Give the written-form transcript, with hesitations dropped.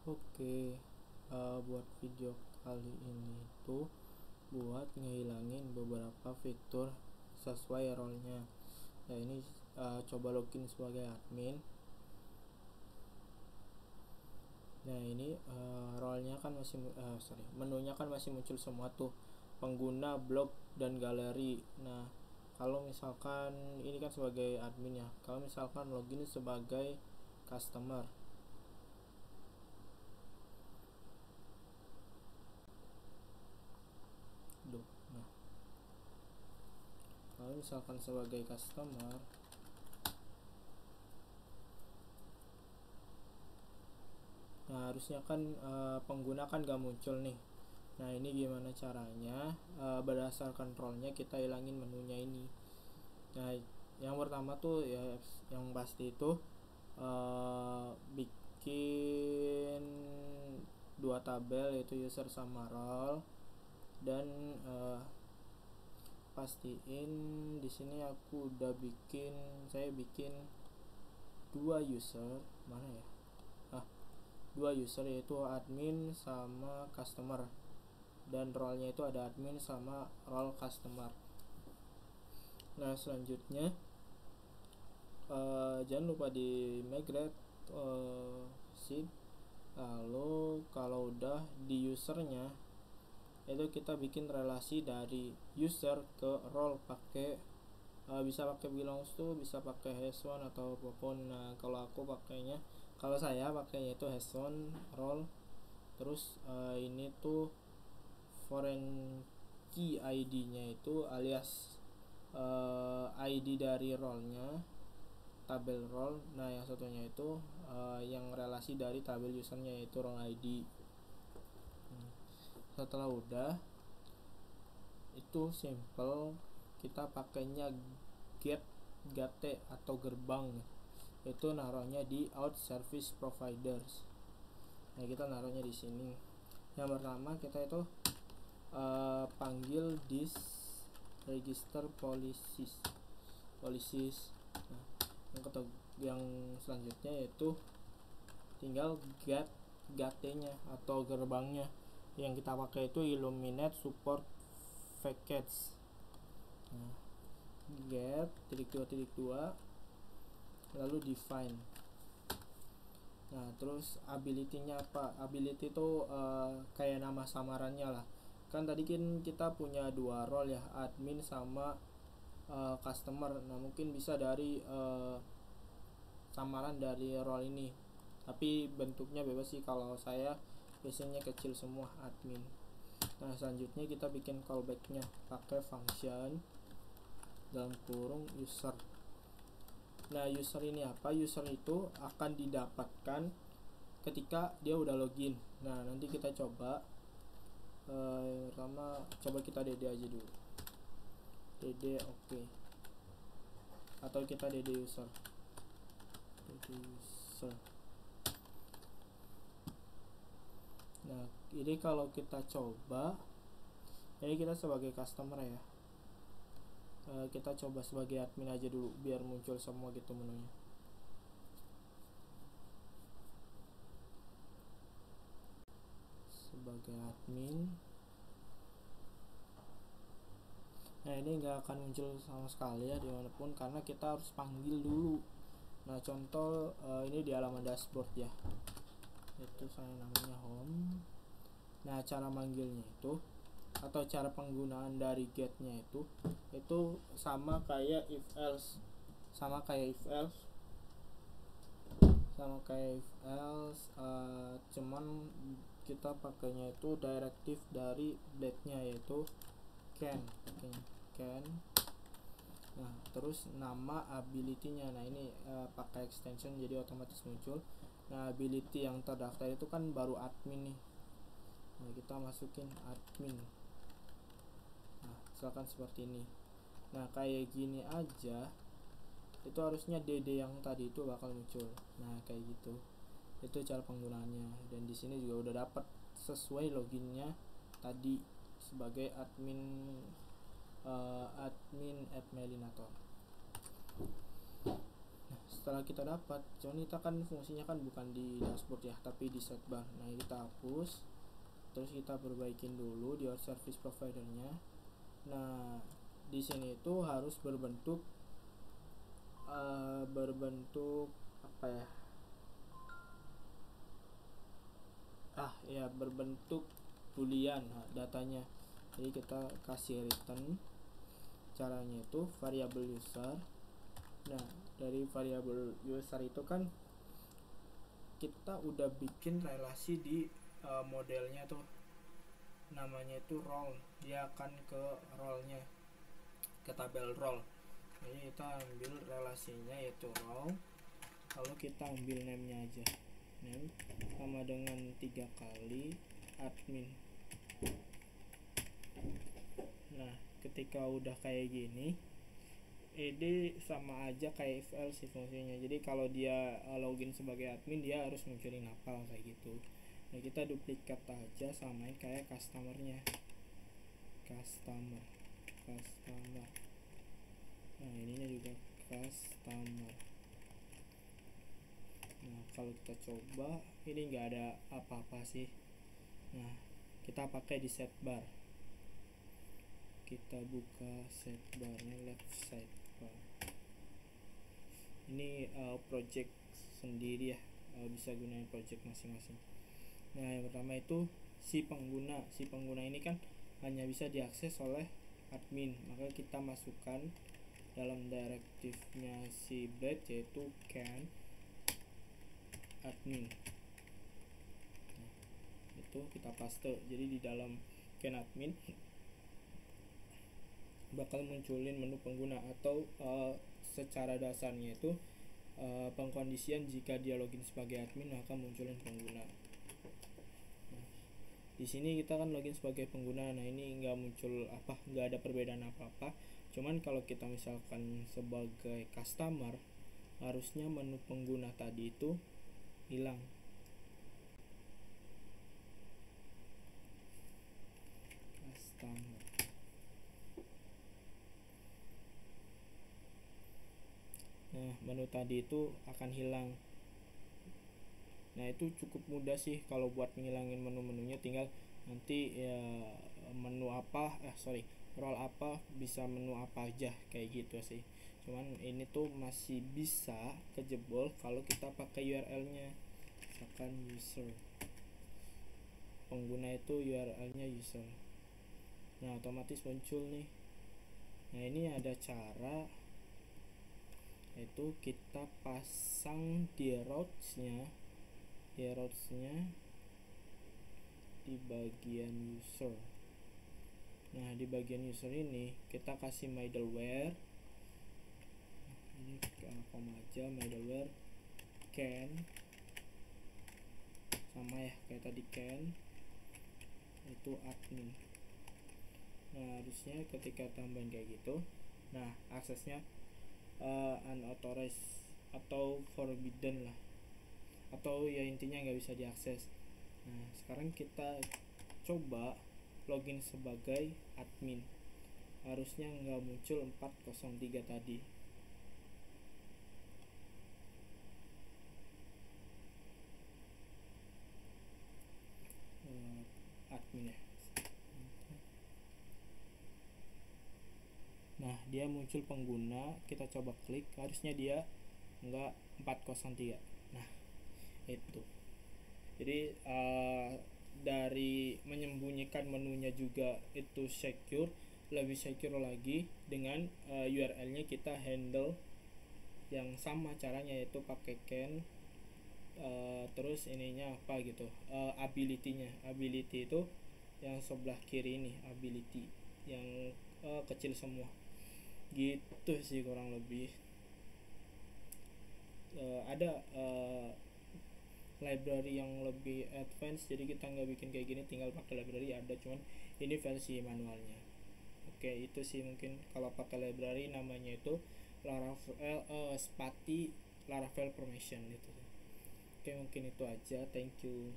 Oke, buat video kali ini tuh buat ngehilangin beberapa fitur sesuai role-nya. Nah ini coba login sebagai admin. Nah ini role-nya kan masih menunya kan masih muncul semua tuh, pengguna, blog, dan galeri. Nah kalau misalkan ini kan sebagai admin ya, kalau misalkan login sebagai customer, nah kalau misalkan sebagai customer, nah harusnya kan pengguna kan gak muncul nih. Nah ini gimana caranya? Berdasarkan role-nya kita hilangin menunya ini. Nah yang pertama tuh ya yang pasti itu bikin dua tabel, yaitu user sama role, dan pastiin di sini aku udah saya bikin dua user, mana ya? Dua user, yaitu admin sama customer, dan role-nya itu ada admin sama role customer. Nah selanjutnya jangan lupa di migrate sheet. Lalu kalau udah di usernya itu kita bikin relasi dari user ke role pakai bisa pakai belongs to, bisa pakai has1 atau apapun. Nah kalau saya pakainya itu has1 role, terus ini tuh foreign key ID-nya itu alias ID dari role-nya, tabel role. Nah yang satunya itu yang relasi dari tabel usernya, yaitu role ID. Setelah udah itu simple, kita pakainya gate atau gerbang, itu naruhnya di out service providers. Nah kita naruhnya di sini. Yang pertama kita itu panggil this register policies. Nah, yang selanjutnya yaitu tinggal gate-nya atau gerbangnya. Yang kita pakai itu illuminate support package. Nah, get -2 lalu define. Nah terus ability-nya apa? Ability itu kayak nama samarannya lah. Kan tadi kan kita punya dua role ya, admin sama customer. Nah mungkin bisa dari samaran dari role ini, tapi bentuknya bebas sih. Kalau saya biasanya kecil semua, admin. Nah selanjutnya kita bikin callback-nya pakai function dalam kurung user. Nah user ini apa? User itu akan didapatkan ketika dia udah login. Nah nanti kita coba pertama coba kita dd aja dulu, dd oke. Atau kita dd user. Nah ini kalau kita coba, ini kita sebagai customer ya, kita coba sebagai admin aja dulu biar muncul semua gitu menunya. Sebagai admin, nah ini nggak akan muncul sama sekali ya dimanapun, karena kita harus panggil dulu. Nah contoh ini di halaman dashboard ya, itu saya namanya home. Nah cara manggilnya itu atau cara penggunaan dari get-nya itu sama kayak if else, cuman kita pakainya itu directive dari blade-nya, yaitu can. Nah terus nama ability-nya, nah ini pakai extension jadi otomatis muncul. Nah ability yang terdaftar itu kan baru admin nih. Nah kita masukin admin. Nah misalkan seperti ini. Nah kayak gini aja itu harusnya dd yang tadi itu bakal muncul. Nah kayak gitu, itu cara penggunaannya. Dan di sini juga udah dapat sesuai loginnya tadi sebagai admin admin@melinator. Nah setelah kita dapat, cuman kita kan fungsinya kan bukan di dashboard ya, tapi di sidebar. Nah kita hapus, terus kita perbaikin dulu di our service providernya. Nah di sini itu harus berbentuk apa ya, berbentuk boolean datanya. Jadi kita kasih return, caranya itu variable user. Nah dari variable user itu kan kita udah bikin relasi di modelnya tuh, namanya itu role, dia akan ke role-nya, ke tabel role. Jadi kita ambil relasinya yaitu role, lalu kita ambil name-nya aja, name sama dengan 3 kali admin. Nah ketika udah kayak gini, ini sama aja kayak if else sih fungsinya. Jadi kalau dia login sebagai admin, dia harus munculin apa kayak gitu. Nah kita duplikat aja, samain kayak customer. Nah ininya juga customer. Nah kalau kita coba, ini nggak ada apa-apa sih. Nah kita pakai di sidebar, kita buka sidebarnya, left sidebar. Ini project sendiri ya, bisa gunain project masing-masing. Nah yang pertama itu si pengguna ini kan hanya bisa diakses oleh admin, maka kita masukkan dalam direktifnya si Blade yaitu can admin. Nah, itu kita paste, jadi di dalam can admin bakal munculin menu pengguna, atau secara dasarnya itu pengkondisian jika dia login sebagai admin maka munculin pengguna. Nah, di sini kita kan login sebagai pengguna. Nah ini nggak muncul nggak ada perbedaan apa-apa. Cuman kalau kita misalkan sebagai customer, harusnya menu pengguna tadi itu hilang. Customer. Nah menu tadi itu akan hilang. Nah itu cukup mudah sih kalau buat ngilangin menu-menunya, tinggal nanti ya menu role apa bisa menu apa aja kayak gitu sih. Cuman ini tuh masih bisa kejebol kalau kita pakai URL-nya, misalkan user, pengguna itu URL-nya user. Nah otomatis muncul nih. Nah ini ada cara, yaitu kita pasang di routes-nya di bagian user. Nah di bagian user ini kita kasih middleware, ini koma aja, middleware can, sama ya kayak tadi can itu admin. Nah harusnya ketika tambahin kayak gitu, nah aksesnya unauthorized atau forbidden lah, atau ya intinya nggak bisa diakses. Nah sekarang kita coba login sebagai admin, harusnya nggak muncul 403 tadi. Admin ya. Nah dia muncul pengguna, kita coba klik, harusnya dia nggak 403. Nah itu, jadi dari menyembunyikan menunya juga itu secure, lebih secure lagi dengan URL-nya kita handle yang sama caranya, yaitu pakai can terus ininya apa gitu, ability itu yang sebelah kiri ini, ability yang kecil semua gitu sih kurang lebih. Ada library yang lebih advance, jadi kita nggak bikin kayak gini tinggal pakai library ada, cuman ini versi manualnya. Oke itu sih mungkin kalau pakai library, namanya itu Laravel Laravel Permission gitu. Oke mungkin itu aja, thank you.